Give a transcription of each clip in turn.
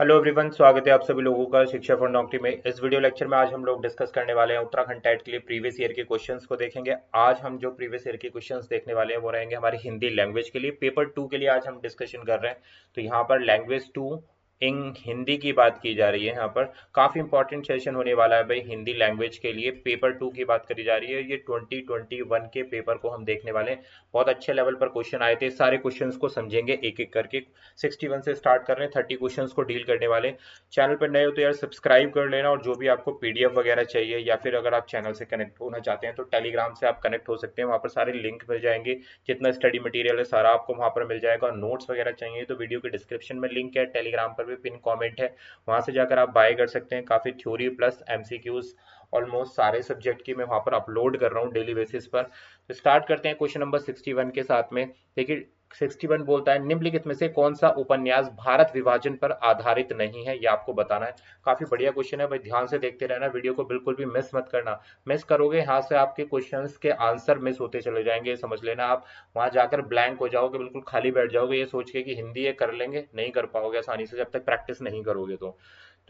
Hello everyone, स्वागत है आप सभी लोगों का शिक्षा फॉर नौकरी में। इस वीडियो लेक्चर में आज हम लोग डिस्कस करने वाले हैं उत्तराखंड टेट के लिए प्रीवियस ईयर के क्वेश्चंस को देखेंगे। आज हम जो प्रीवियस ईयर के क्वेश्चंस देखने वाले हैं वो रहेंगे हमारी हिंदी लैंग्वेज के लिए। पेपर 2 के लिए आज हम डिस्कशन कर रहे हैं। तो यहाँ पर लैंग्वेज 2 इन हिंदी की बात की जा रही है। यहाँ पर काफी इंपॉर्टेंट सेशन होने वाला है भाई हिंदी लैंग्वेज के लिए। पेपर 2 की बात करी जा रही है। ये 2021 के पेपर को हम देखने वाले हैं। बहुत अच्छे लेवल पर क्वेश्चन आए थे, सारे क्वेश्चंस को समझेंगे एक एक करके। 61 से स्टार्ट कर रहे हैं, 30 क्वेश्चंस को डील करने वाले। चैनल पर नए हो तो यार सब्सक्राइब कर लेना, और जो भी आपको पीडीएफ वगैरह चाहिए या फिर अगर आप चैनल से कनेक्ट होना चाहते हैं तो टेलीग्राम से आप कनेक्ट हो सकते हैं। वहाँ पर सारे लिंक मिल जाएंगे, जितना स्टडी मटेरियल है सारा आपको वहाँ पर मिल जाएगा। नोट्स वगैरह चाहिए तो वीडियो के डिस्क्रिप्शन में लिंक है, टेलीग्राम पर भी पिन कॉमेंट है, वहाँ से जाकर आप बाय कर सकते हैं। काफ़ी थ्योरी प्लस एमसीक्यूज ऑलमोस्ट सारे सब्जेक्ट की मैं वहाँ पर अपलोड कर रहा हूँ डेली बेसिस पर। तो स्टार्ट करते हैं क्वेश्चन नंबर 61 के साथ में। देखिए 61 बोलता है निम्नलिखित में से कौन सा उपन्यास भारत विभाजन पर आधारित नहीं है, ये आपको बताना है। काफी बढ़िया क्वेश्चन है भाई, ध्यान से देखते रहना, वीडियो को बिल्कुल भी मिस मत करना। मिस करोगे यहाँ से आपके क्वेश्चंस के आंसर मिस होते चले जाएंगे, समझ लेना। आप वहां जाकर ब्लैंक हो जाओगे, बिल्कुल खाली बैठ जाओगे ये सोच के कि हिंदी ये कर लेंगे, नहीं कर पाओगे आसानी से जब तक प्रैक्टिस नहीं करोगे। तो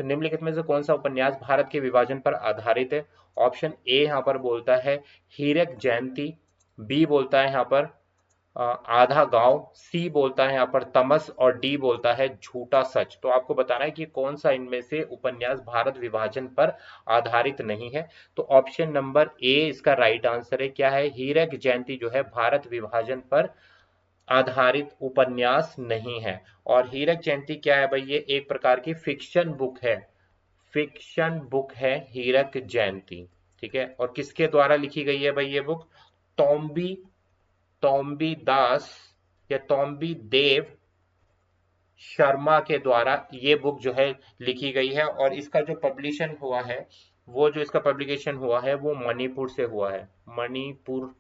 निम्नलिखित में से कौन सा उपन्यास भारत के विभाजन पर आधारित है? ऑप्शन ए यहाँ पर बोलता है हीरक जयंती, बी बोलता है यहाँ पर आधा गांव, सी बोलता है यहाँ पर तमस, और डी बोलता है झूठा सच। तो आपको बताना है कि कौन सा इनमें से उपन्यास भारत विभाजन पर आधारित नहीं है। तो ऑप्शन नंबर ए इसका राइट आंसर है। क्या है? हीरक जयंती जो है भारत विभाजन पर आधारित उपन्यास नहीं है। और हीरक जयंती क्या है भाई? ये एक प्रकार की फिक्शन बुक है। फिक्शन बुक है हीरक जयंती। ठीक है, और किसके द्वारा लिखी गई है भाई ये बुक? टॉम्बी टॉम्बी दास या टॉम्बी देव शर्मा के द्वारा ये बुक जो है लिखी गई है। और इसका जो पब्लिशन हुआ है, वो जो इसका पब्लिकेशन हुआ है वो मणिपुर से हुआ है। मणिपुर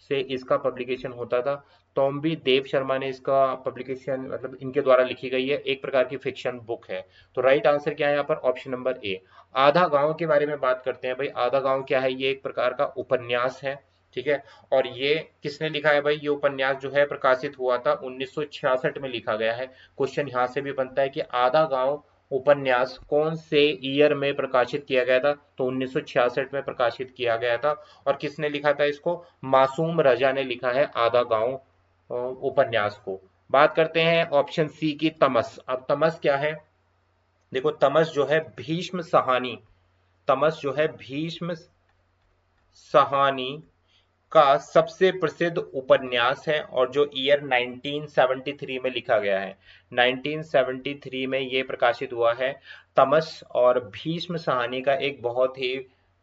से इसका पब्लिकेशन होता था। टॉम्बी देव शर्मा ने इसका पब्लिकेशन, मतलब इनके द्वारा लिखी गई है, एक प्रकार की फिक्शन बुक है। तो राइट आंसर क्या है यहाँ पर? ऑप्शन नंबर ए। आधा गांव के बारे में बात करते हैं भाई। आधा गांव क्या है? ये एक प्रकार का उपन्यास है। ठीक है, और ये किसने लिखा है भाई? ये उपन्यास जो है प्रकाशित हुआ था 1966 में लिखा गया है। क्वेश्चन यहाँ से भी बनता है कि आधा गांव उपन्यास कौन से ईयर में प्रकाशित किया गया था? तो 1966 में प्रकाशित किया गया था। और किसने लिखा था इसको? मासूम रजा ने लिखा है आधा गांव उपन्यास को। बात करते हैं ऑप्शन सी की, तमस। अब तमस क्या है? देखो तमस जो है भीष्म सहानी, तमस जो है भीष्म सहानी का सबसे प्रसिद्ध उपन्यास है, और जो ईयर 1973 में लिखा गया है। 1973 में ये प्रकाशित हुआ है तमस, और भीष्म सहानी का एक बहुत ही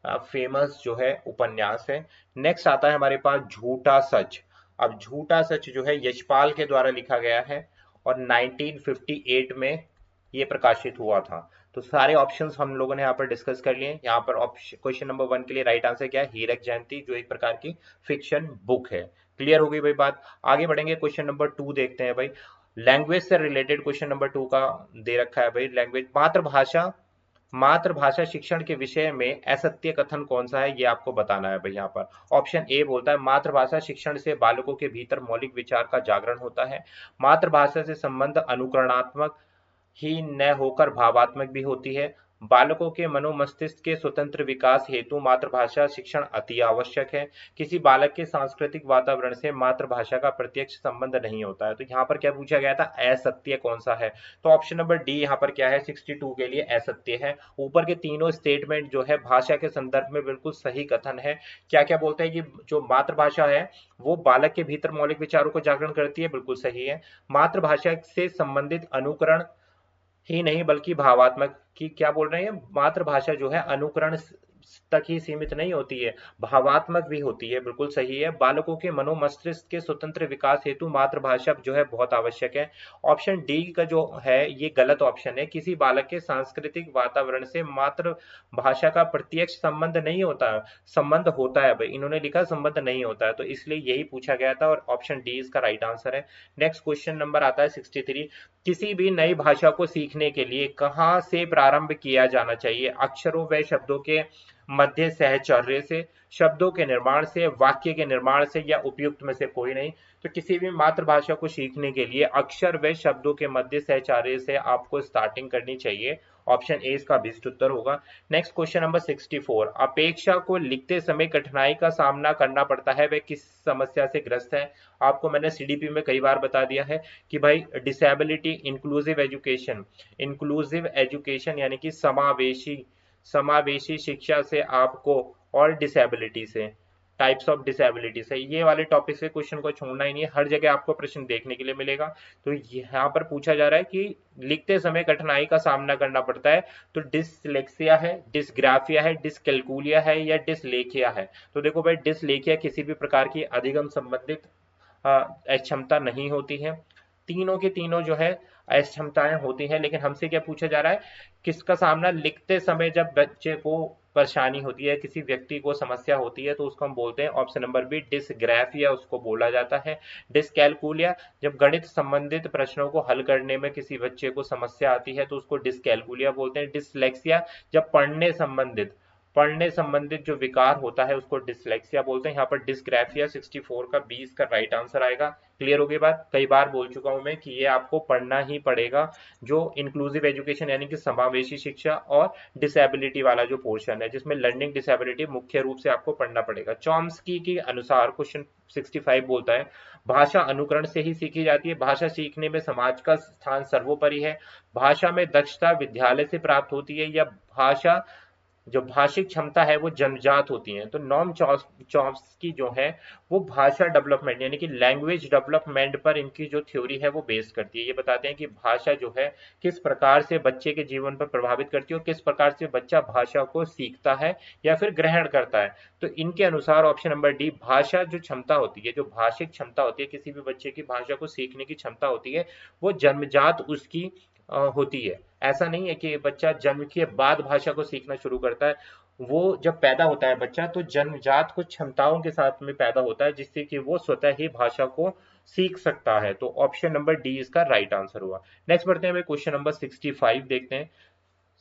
फेमस जो है उपन्यास है। नेक्स्ट आता है हमारे पास झूठा सच। अब झूठा सच जो है यशपाल के द्वारा लिखा गया है, और 1958 में ये प्रकाशित हुआ था। तो सारे ऑप्शंस हम लोगों ने यहाँ पर डिस्कस कर लिए। यहाँ पर ऑप्शन क्वेश्चन नंबर 1 के लिए राइट आंसर क्या है? हीरक जयंती, जो एक प्रकार की फिक्शन बुक है। क्लियर हो गई भाई बात? आगे बढ़ेंगे, क्वेश्चन नंबर 2 देखते हैं भाई। लैंग्वेज से रिलेटेड क्वेश्चन नंबर 2 का दे रखा है भाई। लैंग्वेज, मातृभाषा, मातृभाषा शिक्षण के विषय में असत्य कथन कौन सा है, ये आपको बताना है भाई। यहाँ पर ऑप्शन ए बोलता है मातृभाषा शिक्षण से बालकों के भीतर मौलिक विचार का जागरण होता है। मातृभाषा से संबंध अनुकरणात्मक ही न होकर भावात्मक भी होती है। बालकों के मनोमस्तिष्क के स्वतंत्र विकास हेतु मातृभाषा शिक्षण अति आवश्यक है। किसी बालक के सांस्कृतिक वातावरण से मातृभाषा का प्रत्यक्ष संबंध नहीं होता है। तो यहाँ पर क्या पूछा गया था? असत्य कौन सा है? तो ऑप्शन नंबर डी यहाँ पर क्या है? 62 के लिए असत्य है। ऊपर के तीनों स्टेटमेंट जो है भाषा के संदर्भ में बिल्कुल सही कथन है। क्या क्या बोलते हैं कि जो मातृभाषा है वो बालक के भीतर मौलिक विचारों को जागरण करती है, बिल्कुल सही है। मातृभाषा से संबंधित अनुकरण ही नहीं बल्कि भावात्मक, की क्या बोल रहे हैं? मातृभाषा जो है अनुकरण तक ही सीमित नहीं होती है, भावात्मक भी होती है, बिल्कुल सही है। बालकों के मनोमस्तिष्क के स्वतंत्र विकास हेतु मातृभाषा जो है बहुत आवश्यक है। ऑप्शन डी का जो है ये गलत ऑप्शन है। किसी बालक के सांस्कृतिक वातावरण से मातृभाषा का प्रत्यक्ष संबंध नहीं होता है, संबंध होता है भाई, इन्होंने लिखा संबंध नहीं होता है, तो इसलिए यही पूछा गया था, और ऑप्शन डी इसका राइट आंसर है। नेक्स्ट क्वेश्चन नंबर आता है 63। किसी भी नई भाषा को सीखने के लिए कहाँ से प्रारंभ किया जाना चाहिए? अक्षरों व शब्दों के मध्य सहचर्य से, शब्दों के निर्माण से, वाक्य के निर्माण से, या उपयुक्त में से कोई नहीं। तो किसी भी मातृभाषा को सीखने के लिए अक्षर व शब्दों के मध्य सहचर्य से आपको स्टार्टिंग करनी चाहिए। ऑप्शन ए इसका बेस्ट उत्तर होगा। नेक्स्ट क्वेश्चन नंबर 64, अपेक्षा को लिखते समय कठिनाई का सामना करना पड़ता है, वह किस समस्या से ग्रस्त है? आपको मैंने सीडीपी में कई बार बता दिया है कि भाई डिसेबिलिटी, इंक्लूसिव एजुकेशन यानी कि समावेशी शिक्षा से आपको, और डिसेबिलिटी से, टाइप्स ऑफ डिसेबिलिटी से, ये वाले टॉपिक से क्वेश्चन को छोड़ना ही नहीं है, हर जगह आपको प्रश्न देखने के लिए मिलेगा। तो यहाँ पर पूछा जा रहा है कि लिखते समय कठिनाई का सामना करना पड़ता है, तो डिसलेक्सिया है, डिसग्राफिया है, डिसकैल्कुलिया है, या डिसलेखिया है? तो देखो भाई, डिसलेखिया किसी भी प्रकार की अधिगम संबंधित अक्षमता नहीं होती है। तीनों के तीनों जो है अक्षमताएं होती हैं, लेकिन हमसे क्या पूछा जा रहा है, किसका सामना लिखते समय जब बच्चे को परेशानी होती है, किसी व्यक्ति को समस्या होती है, तो उसको हम बोलते हैं ऑप्शन नंबर बी डिसग्राफिया, उसको बोला जाता है। डिसकैल्कुलिया, जब गणित संबंधित प्रश्नों को हल करने में किसी बच्चे को समस्या आती है तो उसको डिसकैल्कुलिया बोलते हैं। डिसलेक्सिया, जब पढ़ने संबंधित जो विकार होता है उसको डिसलेक्सिया बोलते हैं। यहाँ पर डिसग्राफिया 64 का 20 का राइट आंसर आएगा। क्लियर हो गई बात? कई बार बोल चुका हूं मैं कि ये आपको पढ़ना ही पड़ेगा, जो इंक्लूसिव एजुकेशन यानी कि समावेशी शिक्षा और डिसेबिलिटी वाला जो पोर्शन है, जिसमें लर्निंग डिसेबिलिटी मुख्य रूप से आपको पढ़ना पड़ेगा। चॉम्स्की के अनुसार क्वेश्चन 65 बोलता है, भाषा अनुकरण से ही सीखी जाती है, भाषा सीखने में समाज का स्थान सर्वोपरि है, भाषा में दक्षता विद्यालय से प्राप्त होती है, या भाषा जो भाषिक क्षमता है वो जन्मजात होती है। तो नॉम चॉम्स्की जो है वो भाषा डेवलपमेंट यानी कि लैंग्वेज डेवलपमेंट पर इनकी जो थ्योरी है वो बेस करती है। ये बताते हैं कि भाषा जो है किस प्रकार से बच्चे के जीवन पर प्रभावित करती है और किस प्रकार से बच्चा भाषा को सीखता है या फिर ग्रहण करता है। तो इनके अनुसार ऑप्शन नंबर डी, भाषा जो क्षमता होती है, जो भाषिक क्षमता होती है, किसी भी बच्चे की भाषा को सीखने की क्षमता होती है, वो जन्मजात उसकी होती है। ऐसा नहीं है कि बच्चा जन्म के बाद भाषा को सीखना शुरू करता है। वो जब पैदा होता है बच्चा तो जन्मजात कुछ क्षमताओं के साथ में पैदा होता है, जिससे कि वो स्वतः ही भाषा को सीख सकता है। तो ऑप्शन नंबर डी इसका राइट आंसर हुआ। नेक्स्ट बढ़ते हैं, क्वेश्चन नंबर 65 देखते हैं,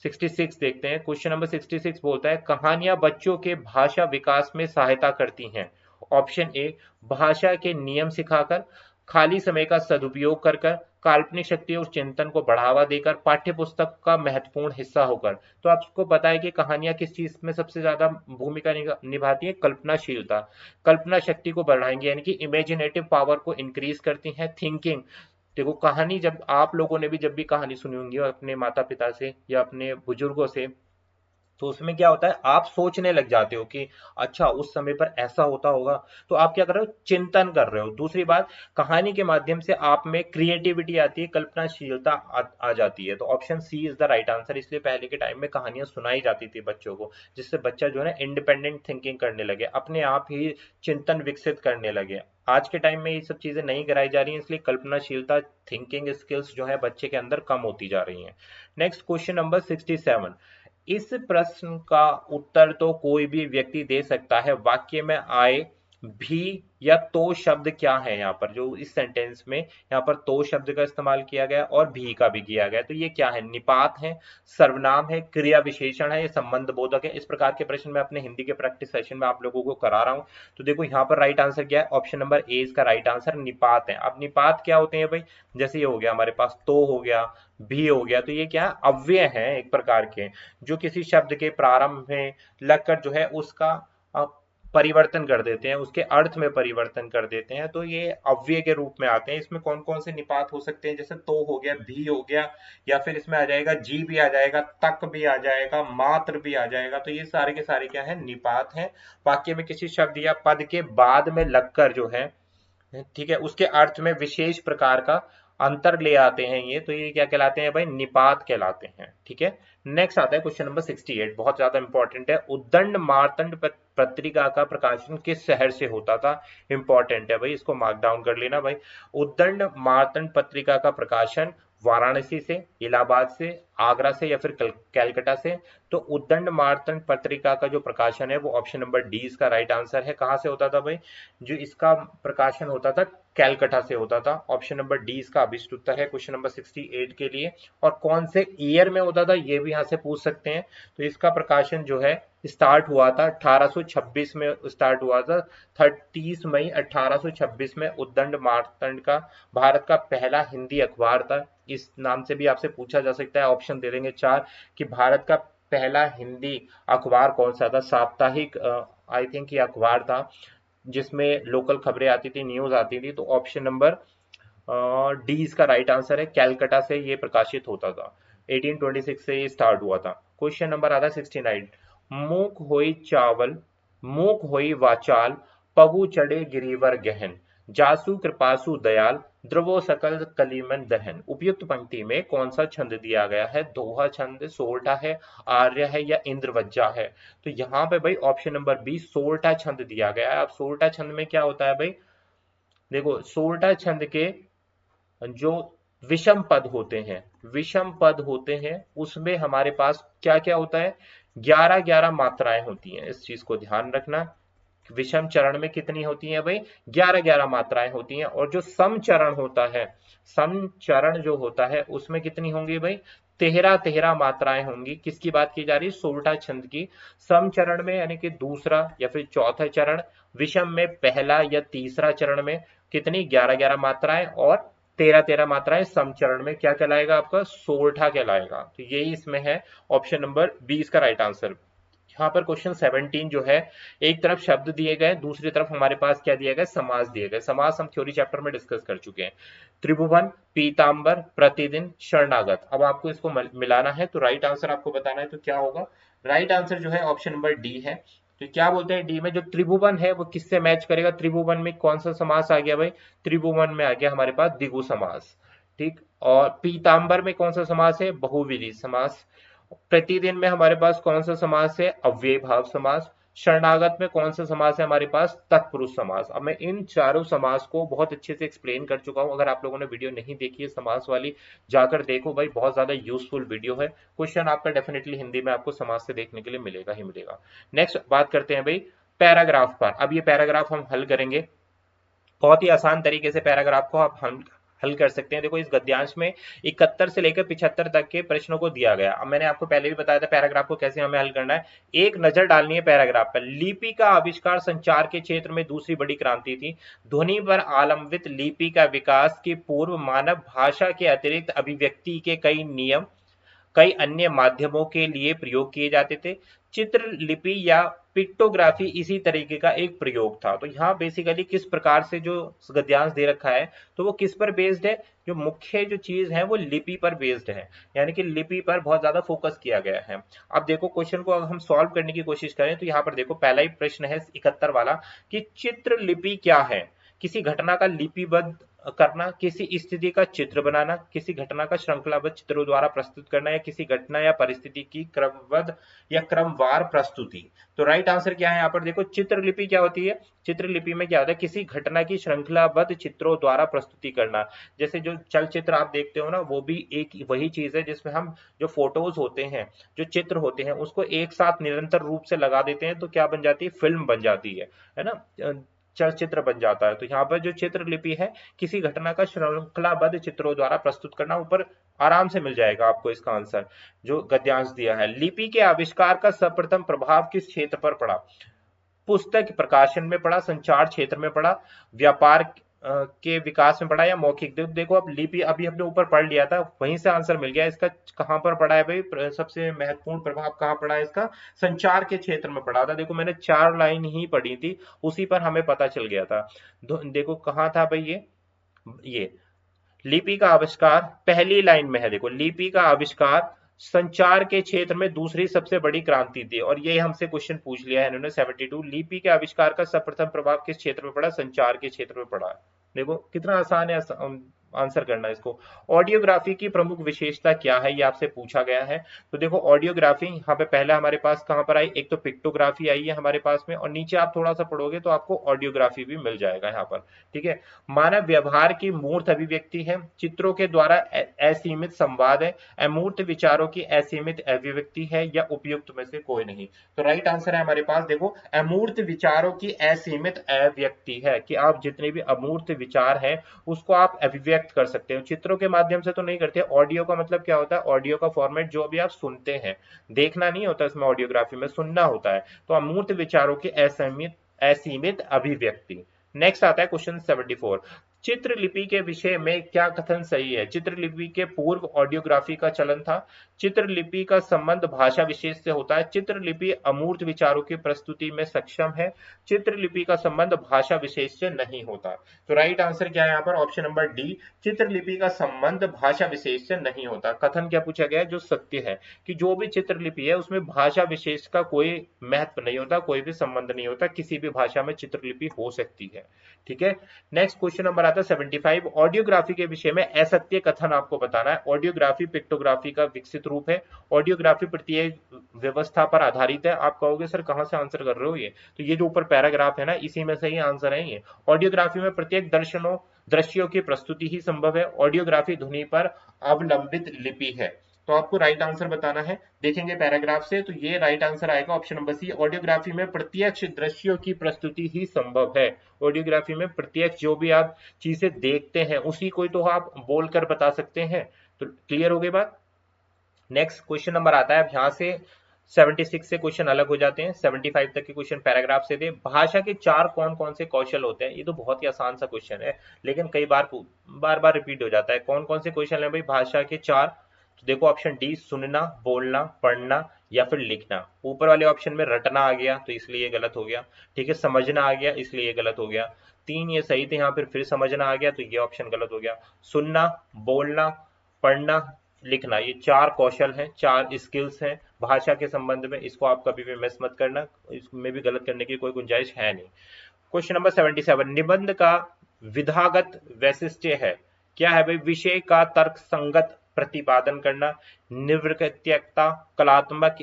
66 देखते हैं। क्वेश्चन नंबर 66 बोलता है, कहानियां बच्चों के भाषा विकास में सहायता करती हैं। ऑप्शन ए, भाषा के नियम सिखाकर, खाली समय का सदुपयोग कर कर, काल्पनिक शक्ति और चिंतन को बढ़ावा देकर, पाठ्य पुस्तक का महत्वपूर्ण हिस्सा होकर। तो आपको पता है कि कहानियां किस चीज में सबसे ज्यादा भूमिका निभाती है? कल्पनाशीलता, कल्पना शक्ति को बढ़ाएंगे यानी कि इमेजिनेटिव पावर को इंक्रीज करती हैं। थिंकिंग, देखो कहानी, जब आप लोगों ने भी जब भी कहानी सुनी होंगी अपने माता पिता से या अपने बुजुर्गों से, तो उसमें क्या होता है, आप सोचने लग जाते हो कि अच्छा उस समय पर ऐसा होता होगा। तो आप क्या कर रहे हो, चिंतन कर रहे हो। दूसरी बात, कहानी के माध्यम से आप में क्रिएटिविटी आती है, कल्पनाशीलता आ जाती है। तो option C is the right answer. इसलिए पहले के टाइम में कहानियां सुनाई जाती थी बच्चों को, जिससे बच्चा जो है ना इंडिपेंडेंट थिंकिंग करने लगे, अपने आप ही चिंतन विकसित करने लगे। आज के टाइम में ये सब चीजें नहीं कराई जा रही हैं, इसलिए कल्पनाशीलता, थिंकिंग स्किल्स जो है बच्चे के अंदर कम होती जा रही हैं। नेक्स्ट क्वेश्चन नंबर 67, इस प्रश्न का उत्तर तो कोई भी व्यक्ति दे सकता है, वाक्य में आए भी या तो शब्द क्या है? यहाँ पर जो इस सेंटेंस में यहाँ पर तो शब्द का इस्तेमाल किया गया और भी का भी किया गया, तो ये क्या है? निपात है, सर्वनाम है, क्रिया विशेषण है, ये संबंध बोधक है। इस प्रकार के प्रश्न मैं अपने हिंदी के प्रैक्टिस सेशन में आप लोगों को करा रहा हूँ। तो देखो यहाँ पर राइट आंसर क्या है? ऑप्शन नंबर ए इसका राइट आंसर निपात है। अब निपात क्या होते हैं भाई? जैसे ये हो गया हमारे पास, तो हो गया, भी हो गया, तो ये क्या है? अव्यय है एक प्रकार के, जो किसी शब्द के प्रारंभ में लगकर जो है उसका परिवर्तन कर देते हैं, उसके अर्थ में परिवर्तन कर देते हैं, तो ये अव्यय के रूप में आते हैं। इसमें कौन कौन से निपात हो सकते हैं? जैसे तो हो गया, भी हो गया, या फिर इसमें आ जाएगा जी भी आ जाएगा, तक भी आ जाएगा, मात्र भी आ जाएगा। तो ये सारे के सारे क्या है? निपात है। वाक्य में किसी शब्द या पद के बाद में लगकर जो है, ठीक है, उसके अर्थ में विशेष प्रकार का अंतर ले आते हैं ये, तो ये क्या कहलाते हैं भाई? निपात कहलाते हैं। ठीक है, नेक्स्ट आता है क्वेश्चन नंबर 68, बहुत ज्यादा इंपॉर्टेंट है। उद्दंड मार्तंड पत्रिका का प्रकाशन किस शहर से होता था? इंपॉर्टेंट है भाई, इसको मार्क डाउन कर लेना भाई। उद्दंड मार्तंड पत्रिका का प्रकाशन वाराणसी से, इलाहाबाद से, आगरा से या फिर कैलकाटा से। तो उद्दंड मार्तंड पत्रिका का जो प्रकाशन है वो ऑप्शन नंबर डी इसका राइट आंसर है। कहां से होता था भाई? जो इसका प्रकाशन होता था कैलकाटा से होता था। ऑप्शन नंबर डी इसका अभिष्ट उत्तर है क्वेश्चन नंबर 68 के लिए। और कौन से ईयर में होता था ये भी यहाँ से पूछ सकते हैं। तो इसका प्रकाशन जो है स्टार्ट हुआ था 1826 में स्टार्ट हुआ था। 30 मई 1826 में उद्दंड मार्तंड का भारत का पहला हिंदी अखबार था। इस नाम से भी आपसे पूछा जा सकता है, ऑप्शन दे देंगे 4 कि भारत का पहला हिंदी अखबार कौन सा था। साप्ताहिक आई थिंक ये अखबार था जिसमें लोकल खबरें आती थी, न्यूज आती थी। तो ऑप्शन नंबर डी इसका राइट आंसर है। कैलकाटा से ये प्रकाशित होता था, 1826 से ये स्टार्ट हुआ था। क्वेश्चन नंबर आता है 69। मूक होई चावल, मूक होई वाचाल, पगु चढ़े गिरिवर गहन, जासु कृपासु दयाल, ध्रुवो सकल कलिमन दहन। उपयुक्त पंक्ति में कौन सा छंद दिया गया है? दोहा छंद, सोरठा है, आर्य है या इंद्रवज्जा है? तो यहाँ पे भाई ऑप्शन नंबर बी सोरठा छंद दिया गया है। अब सोरठा छंद में क्या होता है भाई? देखो सोरठा छंद के जो विषम पद होते हैं, विषम पद होते हैं उसमें हमारे पास क्या क्या होता है? 11-11 मात्राएं होती हैं। इस चीज को ध्यान रखना। विषम चरण में कितनी होती है भाई? 11-11 मात्राएं होती हैं। और जो सम चरण होता है, सम चरण जो होता है उसमें कितनी होंगी भाई? 13-13 मात्राएं होंगी। किसकी बात की जा रही है? सोरठा छंद की। सम चरण में यानी कि दूसरा या फिर चौथा चरण, विषम में पहला या तीसरा चरण में कितनी? 11-11 मात्राएं। और 13-13 मात्राएं सम चरण में क्या कहलाएगा? आपका सोरठा कहलाएगा। तो यही इसमें है ऑप्शन नंबर बी इसका राइट आंसर। यहाँ पर क्वेश्चन 17 जो है, एक तरफ शब्द दिए गए, दूसरी तरफ हमारे पास क्या दिया गया? समास दिए गए। समास हम थ्योरी चैप्टर में डिस्कस कर चुके हैं। त्रिभुवन, पीतांबर, प्रतिदिन, शरणागत। अब आपको इसको मिलाना है तो राइट आंसर आपको बताना है। तो क्या होगा? राइट आंसर जो है ऑप्शन नंबर डी है। तो क्या बोलते हैं डी में? जो त्रिभुवन है वो किससे मैच करेगा? त्रिभुवन में कौन सा समास आ गया भाई? त्रिभुवन में आ गया हमारे पास द्विगु समास। ठीक। और पीतांबर में कौन सा समास है? बहुव्रीहि समास। प्रतिदिन में हमारे पास कौन सा समास है? अव्ययी भाव समास। शरणागत में कौन सा समास है हमारे पास? तत्पुरुष समास। अब मैं इन चारों समास को बहुत अच्छे से एक्सप्लेन कर चुका हूं। अगर आप लोगों ने वीडियो नहीं देखी है समास वाली, जाकर देखो भाई, बहुत ज्यादा यूजफुल वीडियो है। क्वेश्चन आपका डेफिनेटली हिंदी में आपको समास से देखने के लिए मिलेगा ही मिलेगा। नेक्स्ट बात करते हैं भाई पैराग्राफ पर। अब ये पैराग्राफ हम हल करेंगे। बहुत ही आसान तरीके से पैराग्राफ को आप हल कर सकते हैं। देखो इस गद्यांश में 71 से लेकर 75 तक के प्रश्नों को दिया गया। अब मैंने आपको पहले भी बताया था पैराग्राफ को कैसे हमें हल करना है। एक नजर डालनी है पैराग्राफ पर। लिपि का आविष्कार संचार के क्षेत्र में दूसरी बड़ी क्रांति थी। ध्वनि पर आलंबित लिपि का विकास के पूर्व मानव भाषा के अतिरिक्त अभिव्यक्ति के कई नियम, कई अन्य माध्यमों के लिए प्रयोग किए जाते थे। चित्रलिपि या पिक्टोग्राफी इसी तरीके का एक प्रयोग था। तो यहाँ बेसिकली किस प्रकार से जो गद्यांश दे रखा है तो वो किस पर बेस्ड है? जो मुख्य जो चीज है वो लिपि पर बेस्ड है, यानी कि लिपि पर बहुत ज्यादा फोकस किया गया है। अब देखो क्वेश्चन को अगर हम सॉल्व करने की कोशिश करें तो यहाँ पर देखो पहला ही प्रश्न है 71 वाला कि चित्रलिपि क्या है? किसी घटना का लिपिबद्ध करना, किसी स्थिति का चित्र बनाना, किसी घटना का श्रृंखलाबद्ध चित्रों द्वारा प्रस्तुत करना, या किसी घटना या परिस्थिति की क्रमबद्ध या क्रमवार प्रस्तुति। तो राइट आंसर क्या है यहाँ पर? देखो चित्रलिपि क्या होती है? चित्रलिपि में क्या होता है? किसी घटना की श्रृंखलाबद्ध चित्रों द्वारा प्रस्तुति करना। जैसे जो चलचित्र आप देखते हो ना, वो भी एक वही चीज है जिसमें हम जो फोटोज होते हैं, जो चित्र होते हैं, उसको एक साथ निरंतर रूप से लगा देते हैं तो क्या बन जाती है? फिल्म बन जाती है ना, चलचित्र बन जाता है। तो यहाँ पर जो चित्रलिपि है, किसी घटना का श्रृंखलाबद्ध चित्रों द्वारा प्रस्तुत करना। ऊपर आराम से मिल जाएगा आपको इसका आंसर जो गद्यांश दिया है। लिपि के आविष्कार का सर्वप्रथम प्रभाव किस क्षेत्र पर पड़ा? पुस्तक प्रकाशन में पड़ा, संचार क्षेत्र में पड़ा, व्यापार के विकास में पड़ा, या मौखिक। देखो अब लिपि अभी हमने ऊपर पढ़ लिया था, वहीं से आंसर मिल गया इसका। कहां पर पड़ा है भाई? सबसे महत्वपूर्ण प्रभाव कहां पड़ा है इसका? संचार के क्षेत्र में पड़ा था। देखो मैंने 4 लाइन ही पढ़ी थी, उसी पर हमें पता चल गया था। देखो कहां था भाई ये लिपि का आविष्कार पहली लाइन में है। देखो लिपि का आविष्कार संचार के क्षेत्र में दूसरी सबसे बड़ी क्रांति थी। और ये हमसे क्वेश्चन पूछ लिया है इन्होंने 72। लिपि के आविष्कार का सर्वप्रथम प्रभाव किस क्षेत्र में पड़ा? संचार के क्षेत्र में पड़ा। देखो कितना आसान है आंसर करना है इसको। ऑडियोग्राफी की प्रमुख विशेषता क्या है, ये आपसे पूछा गया है। तो देखो ऑडियोग्राफी यहाँ पे पहले हमारे पास कहाँ पर आई, एक तो पिक्टोग्राफी आई है हमारे पास में, और नीचे आप थोड़ा सा पढ़ोगे तो आपको ऑडियोग्राफी भी मिल जाएगा यहाँ पर। ठीक है, मानव व्यवहार की मूर्त अभिव्यक्ति है, चित्रों के द्वारा असीमित संवाद है, अमूर्त विचारों की असीमित अभिव्यक्ति है, या उपयुक्त में से कोई नहीं। तो राइट आंसर है हमारे पास देखो अमूर्त विचारों की असीमित अभिव्यक्ति है, कि आप जितने भी अमूर्त विचार है उसको आप अभिव्यक्त कर सकते हो, चित्रों के माध्यम से तो नहीं करते। ऑडियो का मतलब क्या होता है, ऑडियो का फॉर्मेट जो अभी आप सुनते हैं, देखना नहीं होता इसमें, ऑडियोग्राफी में सुनना होता है। तो अमूर्त विचारों की असीमित अभिव्यक्ति। नेक्स्ट आता है क्वेश्चन 74। चित्रलिपि के विषय में क्या कथन सही है। चित्रलिपि के पूर्व ऑडियोग्राफी का चलन था। चित्रलिपि का संबंध भाषा विशेष से होता है। चित्रलिपि अमूर्त विचारों की प्रस्तुति में सक्षम है। चित्रलिपि का संबंध भाषा विशेष से नहीं होता। तो राइट आंसर क्या है यहाँ पर, ऑप्शन नंबर डी, चित्रलिपि का संबंध भाषा विशेष से नहीं होता। कथन क्या पूछा गया है, जो सत्य है कि जो भी चित्रलिपि है उसमें भाषा विशेष का कोई महत्व नहीं होता, कोई भी संबंध नहीं होता, किसी भी भाषा में चित्रलिपि हो सकती है। ठीक है, नेक्स्ट क्वेश्चन नंबर आता है 75। ऑडियोग्राफी के विषय में असत्य कथन आपको बताना है। ऑडियोग्राफी पिक्टोग्राफी का विकसित रूप है। ऑडियोग्राफी प्रत्येक व्यवस्था पर आधारित है। आप कहोगे सर कहां से आंसर कर रहे हो ये, तो ये जो ऊपर पैराग्राफ है ना, इसी में से ही आंसर है ये। ऑडियोग्राफी में प्रत्येक दृश्यों की प्रस्तुति ही संभव है। ऑडियोग्राफी ध्वनि पर अवलंबित लिपि है। तो आपको राइट आंसर बताना है, देखेंगे पैराग्राफ से, तो ये राइट आंसर आएगा ऑप्शन नंबर सी। ऑडियोग्राफी में प्रत्यक्ष दृश्यों की प्रस्तुति ही संभव है। ऑडियोग्राफी में प्रत्यक्ष जो भी आप चीजें देखते हैं उसी को तो आप बोलकर बता सकते हैं। तो क्लियर हो गई बात। नेक्स्ट क्वेश्चन नंबर आता है, यहाँ से 76 से क्वेश्चन अलग हो जाते हैं। 75 तक के क्वेश्चन पैराग्राफ से थे। भाषा के चार कौन कौन से कौशल होते हैं। ये तो बहुत ही आसान सा क्वेश्चन है, लेकिन कई बार बार रिपीट हो जाता है। कौन कौन से क्वेश्चन है भाई भाषा के चार, तो देखो ऑप्शन डी, सुनना, बोलना, पढ़ना या फिर लिखना। ऊपर वाले ऑप्शन में रटना आ गया तो इसलिए ये गलत हो गया। ठीक है, समझना आ गया इसलिए ये गलत हो गया। तीन ये सही थे, यहाँ फिर समझना आ गया तो ये ऑप्शन गलत हो गया। सुनना, बोलना, पढ़ना, लिखना, ये चार कौशल हैं, चार स्किल्स हैं भाषा के संबंध में। इसको आप कभी भी मिस मत करना, इसमें भी गलत करने की कोई गुंजाइश है नहीं। Question number 77। निबंध का विधागत वैशिष्ट्य है, क्या है भाई, विषय का तर्क संगत प्रतिपादन करना, निवृत्तिकता, कलात्मक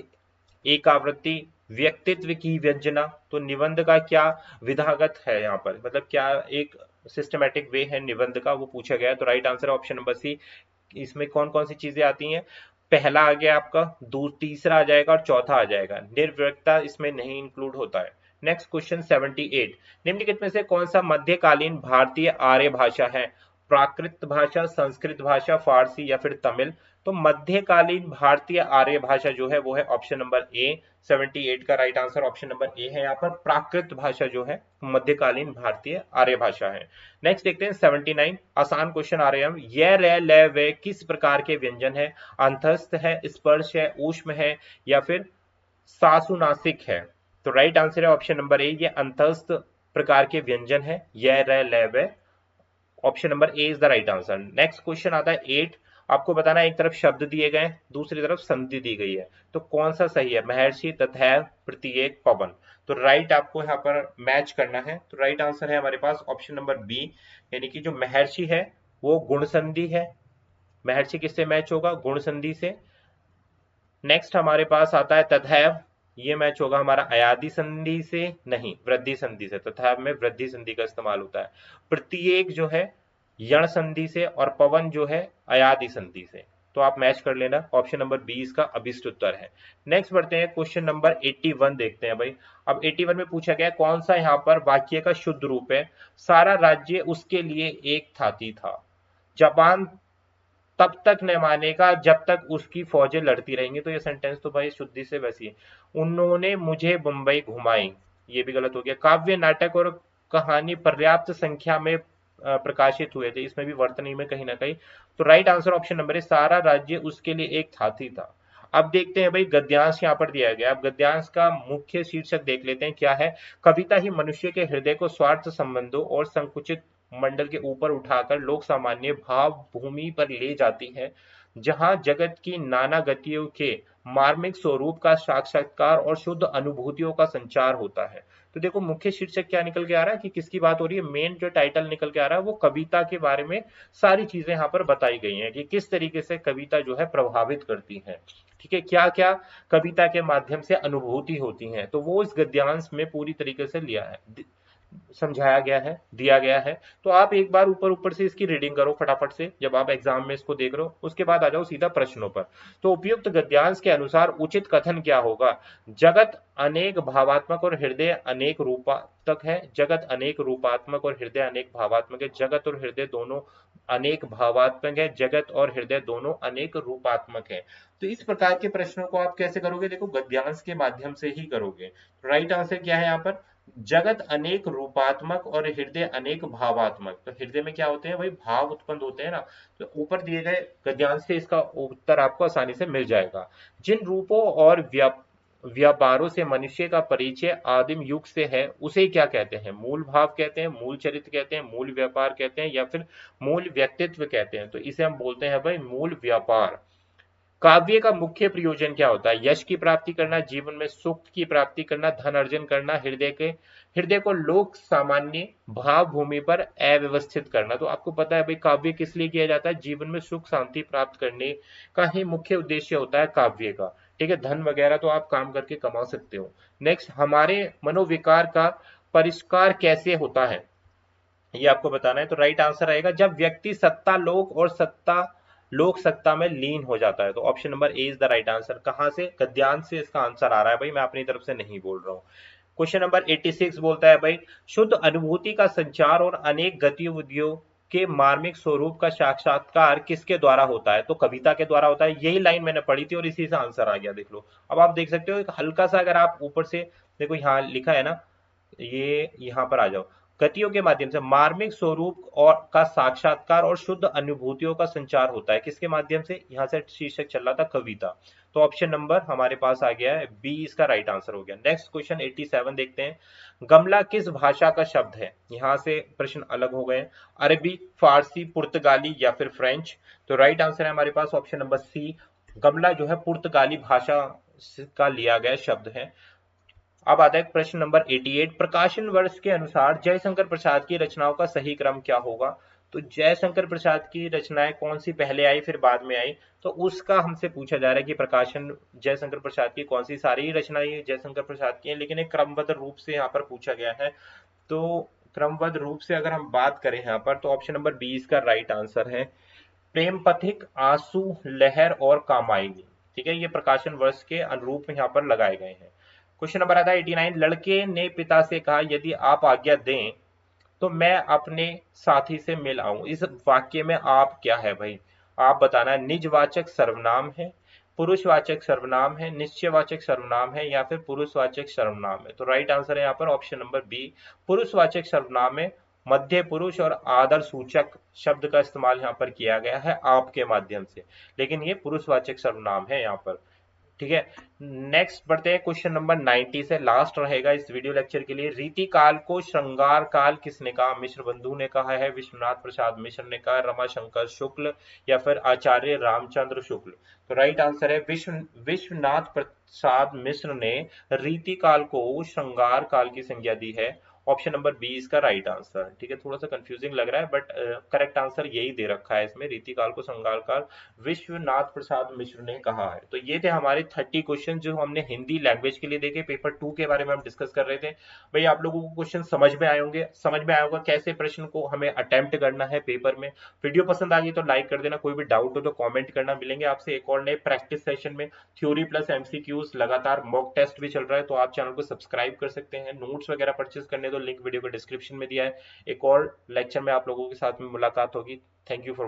एकावृत्ति, व्यक्तित्व की व्यंजना। तो निबंध का क्या विधागत है यहाँ पर, मतलब क्या एक सिस्टमेटिक वे है निबंध का, वो पूछा गया है। तो right answer option number C. इसमें कौन कौन सी चीजें आती हैं, पहला आ गया आपका, तीसरा आ जाएगा और चौथा आ जाएगा। निर्व्यक्ता इसमें नहीं इंक्लूड होता है। Next question 78। निम्नलिखित में से कौन सा मध्यकालीन भारतीय आर्य भाषा है। प्राकृत भाषा, संस्कृत भाषा, फारसी या फिर तमिल। तो मध्यकालीन भारतीय आर्य भाषा जो है वो है ऑप्शन नंबर ए। 78 का राइट आंसर ऑप्शन नंबर ए है यहाँ पर। प्राकृत भाषा जो है मध्यकालीन भारतीय आर्य भाषा है। नेक्स्ट देखते हैं 79। आसान क्वेश्चन आ रहे हैं हम। यह रे ले वे किस प्रकार के व्यंजन है। अंतस्थ है, स्पर्श है, ऊष्म है या फिर सासुनासिक है। तो राइट आंसर है ऑप्शन नंबर ए, ये अंतस्थ प्रकार के व्यंजन है, यह रे ले वे। Option number a is the right answer. Next question आता है 8। आपको बताना है एक तरफ शब्द दिए गए, दूसरी तरफ संधि दी गई है, तो कौन सा सही है। महर्षि, तथैव, प्रत्येक, पवन। तो राइट आपको यहाँ पर मैच करना है। तो राइट आंसर है हमारे पास ऑप्शन नंबर बी, यानी कि जो महर्षि है वो गुण संधि है। महर्षि किससे मैच होगा, गुण संधि से। नेक्स्ट हमारे पास आता है तथैव, ये मैच होगा हमारा अयादि संधि से, नहीं वृद्धि संधि से। तथैव में वृद्धि संधि का इस्तेमाल होता है। प्रत्येक जो है यण संधि से और पवन जो है अयादि संधि से। तो आप मैच कर लेना, ऑप्शन नंबर 20 का अभिष्ट उत्तर है। नेक्स्ट बढ़ते हैं क्वेश्चन नंबर 81 देखते हैं भाई। अब 81 में पूछा गया कौन सा यहाँ पर वाक्य का शुद्ध रूप है। सारा राज्य उसके लिए एक थाती था, जापान तब तक न मानेगा जब तक उसकी फौजें लड़ती रहेंगी। तो ये सेंटेंस तो भाई शुद्धि से वैसी है। उन्होंने मुझे मुंबई घुमाई, ये भी गलत हो गया। काव्य, नाटक और कहानी पर्याप्त संख्या में प्रकाशित हुए थे, इसमें भी वर्तनी में कहीं ना कहीं। तो राइट आंसर ऑप्शन नंबर है, सारा राज्य उसके लिए एक थाती था। अब देखते हैं भाई गद्यांश यहाँ पर दिया गया। अब गद्यांश का मुख्य शीर्षक देख लेते हैं क्या है। कविता ही मनुष्य के हृदय को स्वार्थ संबंधों और संकुचित मंडल के ऊपर उठाकर लोक सामान्य भाव भूमि पर ले जाती है, जहां जगत की नाना गतियों के मार्मिक स्वरूप का साक्षात्कार और शुद्ध अनुभूतियों का संचार होता है। तो देखो मुख्य शीर्षक क्या निकल के आ रहा है कि किसकी बात हो रही है, मेन जो टाइटल निकल के आ रहा है वो कविता के बारे में सारी चीजें यहाँ पर बताई गई हैं कि किस तरीके से कविता जो है प्रभावित करती है। ठीक है, क्या क्या कविता के माध्यम से अनुभूति होती है, तो वो इस गद्यांश में पूरी तरीके से लिया है, समझाया गया है, दिया गया है। तो आप एक बार ऊपर ऊपर से इसकी रीडिंग करो फटाफट से, जब आप एग्जाम में इसको देख रहे हो, उसके बाद आ जाओ सीधा प्रश्नों पर। तो उपयुक्त गद्यांश के अनुसार उचित कथन क्या होगा, जगत अनेक भावात्मक और हृदय अनेक रूपात्मक है, जगत अनेक रूपात्मक और हृदय अनेक भावात्मक है, जगत और हृदय दोनों अनेक भावात्मक है, जगत और हृदय दोनों अनेक रूपात्मक है। तो इस प्रकार के प्रश्नों को आप कैसे करोगे, देखो गद्यांश के माध्यम से ही करोगे। राइट आंसर क्या है यहाँ पर, जगत अनेक रूपात्मक और हृदय अनेक भावात्मक। तो हृदय में क्या होते हैं भाई, भाव उत्पन्न होते हैं ना, तो ऊपर दिए गए गद्यांश से इसका उत्तर आपको आसानी से मिल जाएगा। जिन रूपों और व्यापारों से मनुष्य का परिचय आदिम युग से है उसे क्या कहते हैं, मूल भाव कहते हैं, मूल चरित्र कहते हैं, मूल व्यापार कहते हैं, या फिर मूल व्यक्तित्व कहते हैं। तो इसे हम बोलते हैं भाई मूल व्यापार। काव्य का मुख्य प्रयोजन क्या होता है, यश की प्राप्ति करना, जीवन में सुख की प्राप्ति करना, धन अर्जन करना, हृदय को लोक सामान्य भाव भूमि पर अव्यवस्थित करना। तो आपको पता है भाई काव्य किस लिए किया जाता है, जीवन में सुख शांति प्राप्त करने का ही मुख्य उद्देश्य होता है काव्य का। ठीक है, धन वगैरह तो आप काम करके कमा सकते हो। नेक्स्ट, हमारे मनोविकार का परिष्कार कैसे होता है, ये आपको बताना है। तो राइट आंसर आएगा जब व्यक्ति सत्ता लोक और लोक सत्ता में लीन हो जाता है। तो option number a is the right answer. कहां से, गद्यांश से इसका आंसर आ रहा है भाई, मैं अपनी तरफ से नहीं बोल रहा हूँ। क्वेश्चन नंबर 86 बोलता है भाई, शुद्ध अनुभूति का संचार और अनेक गतिविधियों के मार्मिक स्वरूप का साक्षात्कार किसके द्वारा होता है, तो कविता के द्वारा होता है। यही लाइन मैंने पढ़ी थी और इसी से आंसर आ गया, देख लो। अब आप देख सकते हो एक हल्का सा, अगर आप ऊपर से देखो यहाँ लिखा है ना, ये यहाँ पर आ जाओ, गतियों के माध्यम से मार्मिक स्वरूप और का साक्षात्कार और शुद्ध अनुभूतियों का संचार होता है, किसके माध्यम से, यहाँ से शीर्षक चल रहा था कविता। तो ऑप्शन नंबर हमारे पास आ गया है बी, इसका राइट आंसर हो गया। नेक्स्ट क्वेश्चन 87 देखते हैं, गमला किस भाषा का शब्द है, यहाँ से प्रश्न अलग हो गए, अरबी, फारसी, पुर्तगाली या फिर फ्रेंच। तो राइट आंसर है हमारे पास ऑप्शन नंबर सी, गमला जो है पुर्तगाली भाषा का लिया गया शब्द है। अब आता है प्रश्न नंबर 88, प्रकाशन वर्ष के अनुसार जयशंकर प्रसाद की रचनाओं का सही क्रम क्या होगा। तो जयशंकर प्रसाद की रचनाएं कौन सी पहले आई फिर बाद में आई, तो उसका हमसे पूछा जा रहा है कि प्रकाशन जयशंकर प्रसाद की कौन सी, सारी रचनाएं जयशंकर प्रसाद की हैं, लेकिन एक क्रमबद्ध रूप से यहाँ पर पूछा गया है। तो क्रमबद्ध रूप से अगर हम बात करें यहाँ पर, तो ऑप्शन नंबर 20 का राइट आंसर है, प्रेम पथिक, आंसू, लहर और कामायनी। ठीक है, ये प्रकाशन वर्ष के अनुरूप यहाँ पर लगाए गए हैं। क्वेश्चन नंबर आता है 89, लड़के ने पिता से कहा यदि आप आज्ञा दें तो मैं अपने साथी से मिल आऊं। इस वाक्य में आप क्या है भाई, आप बताना है, निजवाचक सर्वनाम है, पुरुषवाचक सर्वनाम है, निश्चयवाचक सर्वनाम है, या फिर पुरुषवाचक सर्वनाम है। तो राइट आंसर है यहाँ पर ऑप्शन नंबर बी, पुरुषवाचक सर्वनाम है। मध्य पुरुष और आदर सूचक शब्द का इस्तेमाल यहाँ पर किया गया है आपके माध्यम से, लेकिन ये पुरुषवाचक सर्वनाम है यहाँ पर। ठीक है, नेक्स्ट बढ़ते हैं क्वेश्चन नंबर 90 से, लास्ट रहेगा इस वीडियो लेक्चर के लिए। रीति काल को श्रृंगार काल किसने कहा, मिश्र बंधु ने कहा है, विश्वनाथ प्रसाद मिश्र ने कहा, रमाशंकर शुक्ल या फिर आचार्य रामचंद्र शुक्ल। तो राइट आंसर है विश्वनाथ प्रसाद मिश्र ने रीति काल को श्रृंगार काल की संज्ञा दी है। ऑप्शन नंबर बी इसका राइट आंसर। ठीक है, थोड़ा सा कंफ्यूजिंग लग रहा है बट करेक्ट आंसर यही दे रखा है इसमें, रीतिकाल को श्रृंगार काल विश्वनाथ प्रसाद मिश्र ने कहा है। तो ये थे हमारे 30 क्वेश्चन जो हमने हिंदी लैंग्वेज के लिए देखे, पेपर 2 के बारे में हम डिस्कस कर रहे थे। भाई आप लोगों को क्वेश्चन समझ में आए होंगे, समझ में आया होगा कैसे प्रश्न को हमें अटेम्प्ट करना है पेपर में। वीडियो पसंद आ गई तो लाइक कर देना, कोई भी डाउट हो तो कॉमेंट करना। मिलेंगे आपसे एक और नए प्रैक्टिस सेशन में, थ्योरी प्लस एमसीक्यूज, लगातार मॉक टेस्ट भी चल रहा है, तो आप चैनल को सब्सक्राइब कर सकते हैं। नोट्स वगैरह परचेज करने तो लिंक वीडियो को डिस्क्रिप्शन में दिया है। एक और लेक्चर में आप लोगों के साथ में मुलाकात होगी। Thank you for